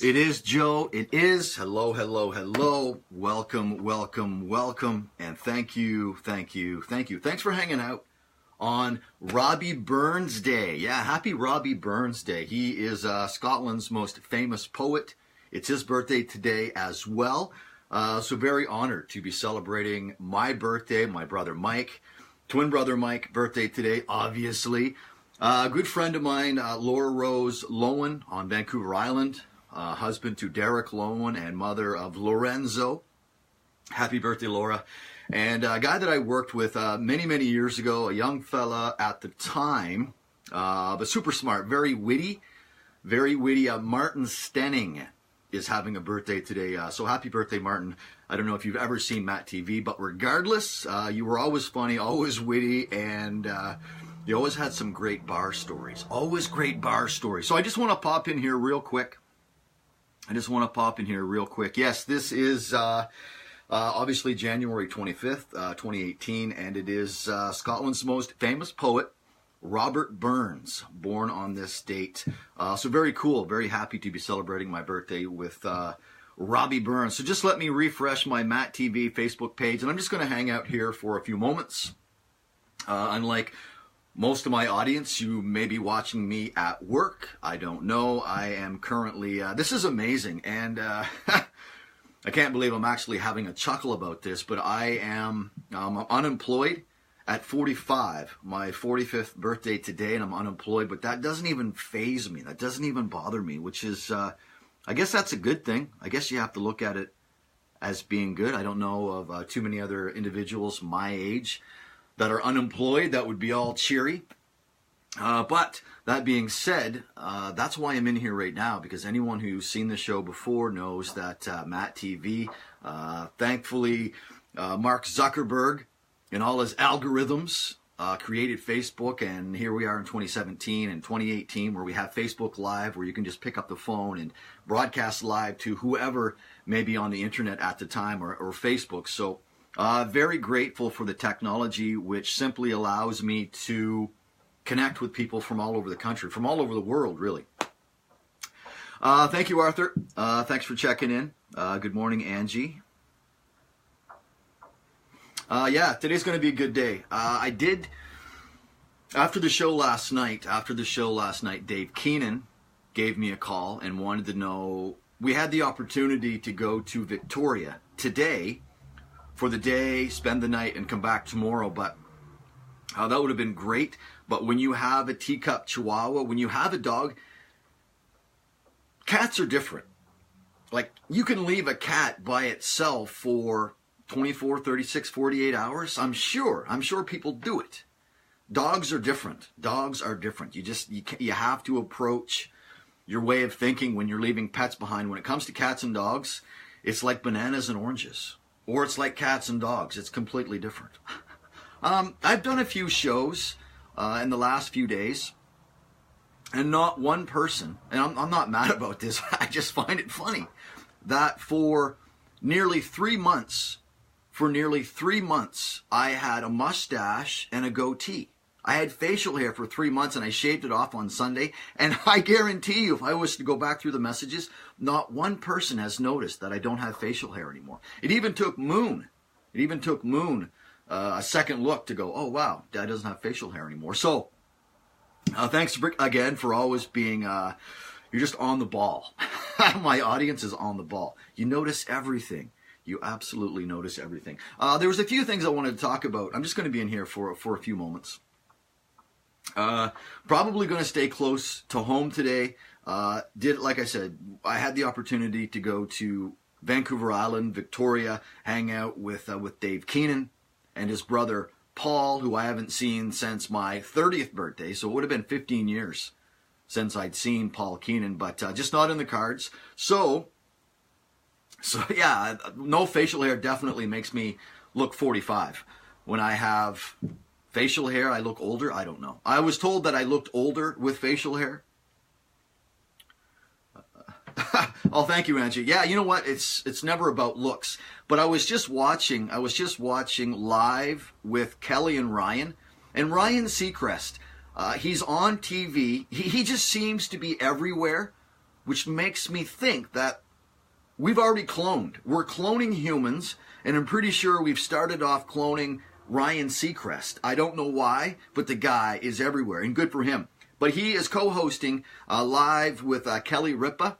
It is, Joe. It is. Hello, hello, hello. Welcome, welcome, welcome. And thank you, thank you, thank you. Thanks for hanging out on Robbie Burns Day. Yeah, happy Robbie Burns Day. He is Scotland's most famous poet. It's his birthday today as well. So very honored to be celebrating my birthday, my brother Mike, twin brother Mike, birthday today, obviously. A good friend of mine, Laura Rose Lowen on Vancouver Island. Husband to Derek Lowen and mother of Lorenzo. Happy birthday, Laura. And a guy that I worked with many, many years ago, a young fella at the time, but super smart, very witty, very witty. Martin Stenning is having a birthday today. So happy birthday, Martin. I don't know if you've ever seen MattTv, but regardless, you were always funny, always witty, and you always had some great bar stories. Always great bar stories. So I just want to pop in here real quick. Yes, this is obviously January 25th, 2018, and it is Scotland's most famous poet, Robert Burns, born on this date. So very cool, very happy to be celebrating my birthday with Robbie Burns. So just let me refresh my MattTv Facebook page, and I'm just going to hang out here for a few moments. Unlike most of my audience, you may be watching me at work. I don't know. I am currently, this is amazing, and I can't believe I'm actually having a chuckle about this, but I am unemployed at 45, my 45th birthday today, and I'm unemployed, but that doesn't even faze me. That doesn't even bother me, which is, I guess that's a good thing. I guess you have to look at it as being good. I don't know of too many other individuals my age that are unemployed that would be all cheery. But that being said, that's why I'm in here right now, because anyone who's seen the show before knows that MattTV, thankfully, Mark Zuckerberg and all his algorithms created Facebook, and here we are in 2017 and 2018 where we have Facebook Live, where you can just pick up the phone and broadcast live to whoever may be on the internet at the time, or Facebook. So very grateful for the technology, which simply allows me to connect with people from all over the country, from all over the world, really. Thank you, Arthur. Thanks for checking in. Good morning, Angie. Yeah, today's going to be a good day. I did, after the show last night, Dave Keenan gave me a call and wanted to know, we had the opportunity to go to Victoria today for the day, spend the night, and come back tomorrow, but that would have been great. But when you have a teacup chihuahua, when you have a dog, cats are different. Like, you can leave a cat by itself for 24, 36, 48 hours. I'm sure people do it. Dogs are different. You have to approach your way of thinking when you're leaving pets behind. When it comes to cats and dogs, it's like bananas and oranges. Or it's like cats and dogs. It's completely different. I've done a few shows in the last few days, and not one person, and I'm not mad about this, I just find it funny, that for nearly 3 months, I had a mustache and a goatee. I had facial hair for 3 months, and I shaved it off on Sunday, and I guarantee you, if I was to go back through the messages, not one person has noticed that I don't have facial hair anymore. It even took Moon a second look to go, oh wow, Dad doesn't have facial hair anymore. So thanks again for always being, you're just on the ball. My audience is on the ball. You notice everything. You absolutely notice everything. There was a few things I wanted to talk about. I'm just going to be in here for a few moments. Probably going to stay close to home today. Like I said, I had the opportunity to go to Vancouver Island, Victoria, hang out with Dave Keenan and his brother Paul, who I haven't seen since my 30th birthday. So it would have been 15 years since I'd seen Paul Keenan, but just not in the cards. So yeah, no facial hair definitely makes me look 45. When I have facial hair, I look older. I don't know. I was told that I looked older with facial hair. Oh, thank you, Angie. Yeah, you know what? It's never about looks. But I was just watching live with Kelly and Ryan Seacrest. He's on TV. He just seems to be everywhere. which makes me think that we've already cloned. We're cloning humans, and I'm pretty sure we've started off cloning Ryan Seacrest. I don't know why, but the guy is everywhere, and good for him. But he is co-hosting live with Kelly Ripa.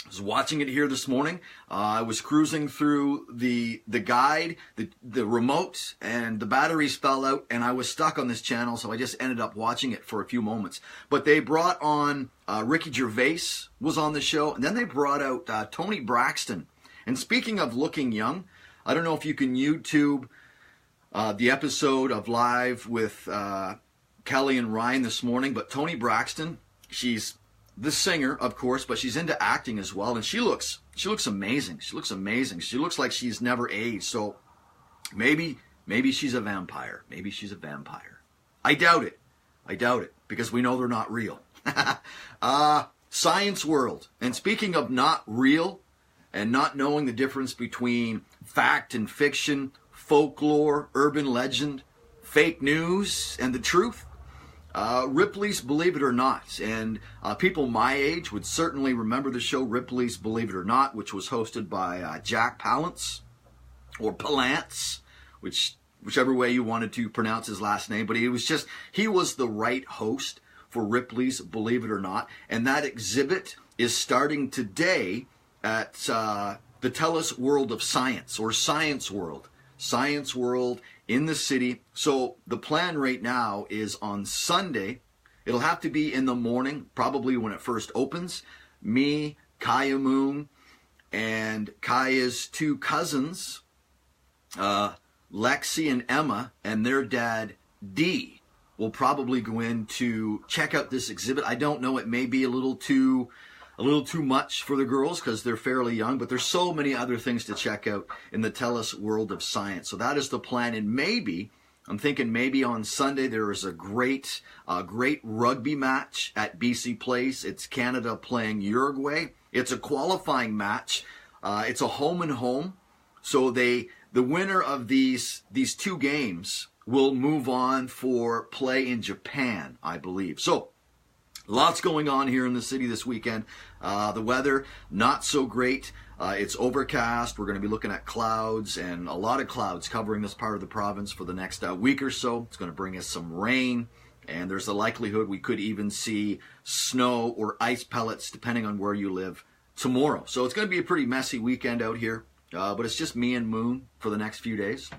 I was watching it here this morning. I was cruising through the guide, the remote, and the batteries fell out, and I was stuck on this channel, so I just ended up watching it for a few moments. But they brought on Ricky Gervais was on the show, and then they brought out Tony Braxton. And speaking of looking young, I don't know if you can YouTube the episode of Live with Kelly and Ryan this morning, but Tony Braxton, she's the singer, of course, but she's into acting as well, and she looks amazing. She looks amazing. She looks like she's never aged. So maybe she's a vampire. Maybe she's a vampire. I doubt it. I doubt it, because we know they're not real. Science world. And speaking of not real and not knowing the difference between fact and fiction, folklore, urban legend, fake news, and the truth, Ripley's Believe It or Not. And people my age would certainly remember the show Ripley's Believe It or Not, which was hosted by Jack Palance, or Palance, whichever way you wanted to pronounce his last name. But he was the right host for Ripley's Believe It or Not. And that exhibit is starting today at the TELUS World of Science, or Science World. Science World in the city. So the plan right now is on Sunday. It'll have to be in the morning, probably when it first opens. Me, Kaya Moon, and Kaya's two cousins, Lexi and Emma, and their dad, Dee, will probably go in to check out this exhibit. I don't know, it may be a little too much for the girls because they're fairly young, but there's so many other things to check out in the TELUS World of Science. So that is the plan, and I'm thinking maybe on Sunday there is a great rugby match at BC Place. It's Canada playing Uruguay. It's a qualifying match. It's a home and home. So the winner of these two games will move on for play in Japan, I believe. So lots going on here in the city this weekend. The weather, not so great. It's overcast. We're going to be looking at clouds, and a lot of clouds covering this part of the province for the next week or so. It's going to bring us some rain, and there's a likelihood we could even see snow or ice pellets, depending on where you live, tomorrow. So it's going to be a pretty messy weekend out here, but it's just me and Moon for the next few days.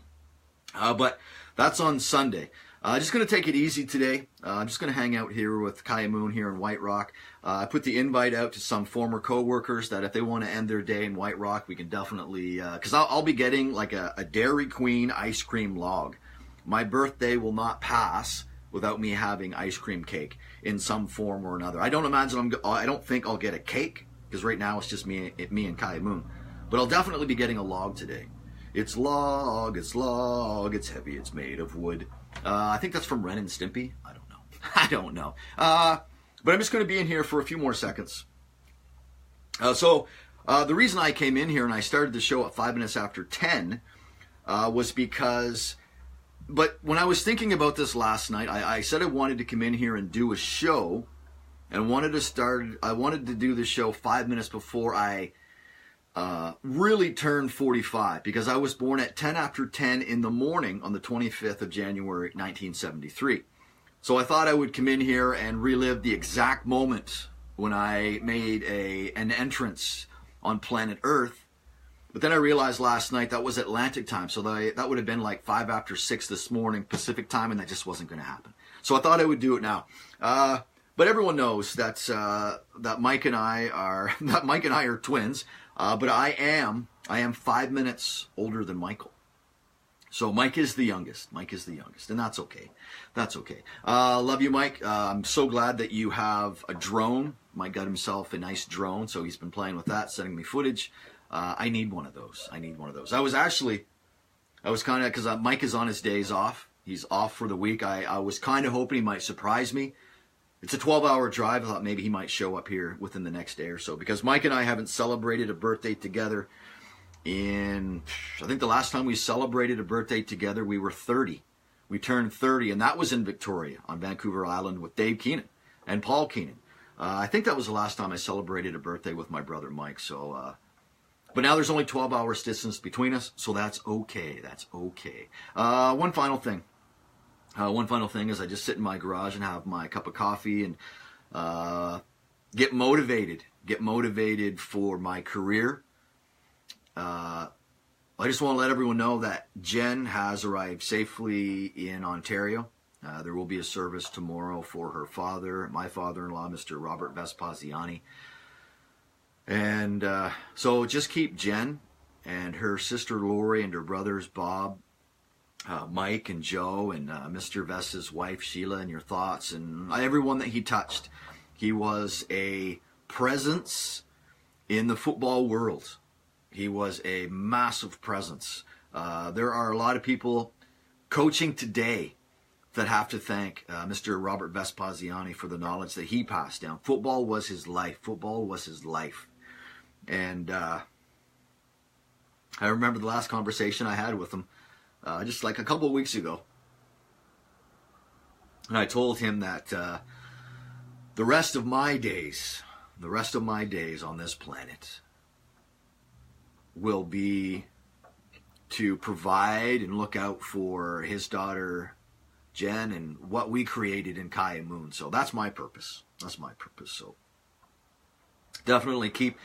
But that's on Sunday. Just going to take it easy today. I'm just going to hang out here with Kaya Moon here in White Rock. I put the invite out to some former co-workers that if they want to end their day in White Rock, we can definitely, because I'll be getting like a Dairy Queen ice cream log. My birthday will not pass without me having ice cream cake in some form or another. I don't think I'll get a cake, because right now it's just me and Kaya Moon. But I'll definitely be getting a log today. It's log, it's heavy, it's made of wood. I think that's from Ren and Stimpy. I don't know. But I'm just going to be in here for a few more seconds. So the reason I came in here and I started the show at 5 minutes after 10 was because, but when I was thinking about this last night, I said I wanted to come in here and do a show, and I wanted to do the show 5 minutes before I really turned 45, because I was born at 10 after 10 in the morning on the 25th of January 1973. So I thought I would come in here and relive the exact moment when I made an entrance on planet Earth. But then I realized last night that was Atlantic time, so that would have been like 5 after 6 this morning Pacific time, and that just wasn't going to happen. So I thought I would do it now. But everyone knows that Mike and I are twins. But I am 5 minutes older than Michael. So Mike is the youngest. And that's okay. Love you, Mike. I'm so glad that you have a drone. Mike got himself a nice drone, so he's been playing with that, sending me footage. I need one of those. I was kind of, because Mike is on his days off. He's off for the week. I was kind of hoping he might surprise me. It's a 12-hour drive. I thought maybe he might show up here within the next day or so, because Mike and I haven't celebrated a birthday together I think the last time we celebrated a birthday together, we were 30. We turned 30, and that was in Victoria on Vancouver Island with Dave Keenan and Paul Keenan. I think that was the last time I celebrated a birthday with my brother Mike. So, but now there's only 12 hours distance between us, so that's okay. That's okay. One final thing. One final thing is I just sit in my garage and have my cup of coffee and get motivated. Get motivated for my career. I just want to let everyone know that Jen has arrived safely in Ontario. There will be a service tomorrow for her father, my father-in-law, Mr. Robert Vespasiani. And so just keep Jen and her sister Lori and her brothers Bob, Mike and Joe and Mr. Vess's wife Sheila in your thoughts, and everyone that he touched. He was a presence in the football world. He was a massive presence. There are a lot of people coaching today that have to thank Mr. Robert Vespasiani for the knowledge that he passed down. Football was his life. Football was his life. And I remember the last conversation I had with him just like a couple of weeks ago. And I told him that the rest of my days on this planet will be to provide and look out for his daughter Jen and what we created in Kai and Moon. So that's my purpose. That's my purpose. So definitely keep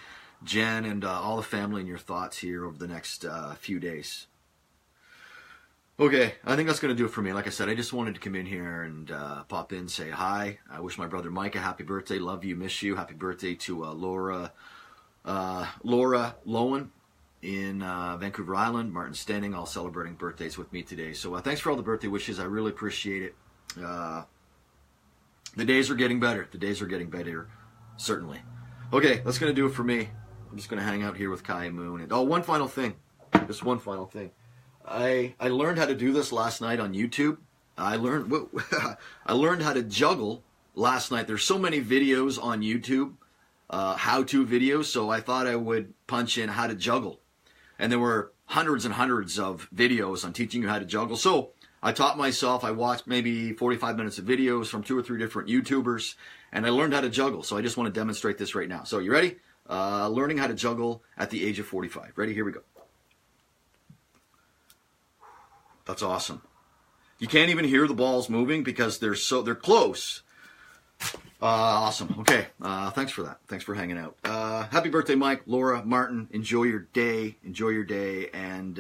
Jen and all the family in your thoughts here over the next few days. Okay, I think that's going to do it for me. Like I said, I just wanted to come in here and pop in, say hi. I wish my brother Mike a happy birthday. Love you, miss you. Happy birthday to Laura Lowen in Vancouver Island. Martin Stenning, all celebrating birthdays with me today. So thanks for all the birthday wishes. I really appreciate it. The days are getting better. The days are getting better, certainly. Okay, that's going to do it for me. I'm just going to hang out here with Kai and Moon. And, one final thing. Just one final thing. I learned how to do this last night on YouTube. I learned how to juggle last night. There's so many videos on YouTube, how-to videos, so I thought I would punch in how to juggle. And there were hundreds and hundreds of videos on teaching you how to juggle. So I taught myself. I watched maybe 45 minutes of videos from 2 or 3 different YouTubers, and I learned how to juggle. So I just want to demonstrate this right now. So you ready? Learning how to juggle at the age of 45. Ready? Here we go. That's awesome. You can't even hear the balls moving because they're close. Awesome. Okay. Thanks for that. Thanks for hanging out. Happy birthday, Mike, Laura, Martin. Enjoy your day. Enjoy your day. And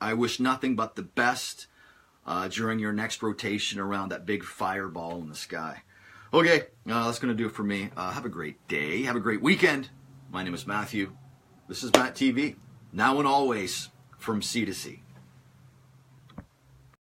I wish nothing but the best during your next rotation around that big fireball in the sky. Okay. That's going to do it for me. Have a great day. Have a great weekend. My name is Matthew. This is MattTv. Now and always from sea to sea.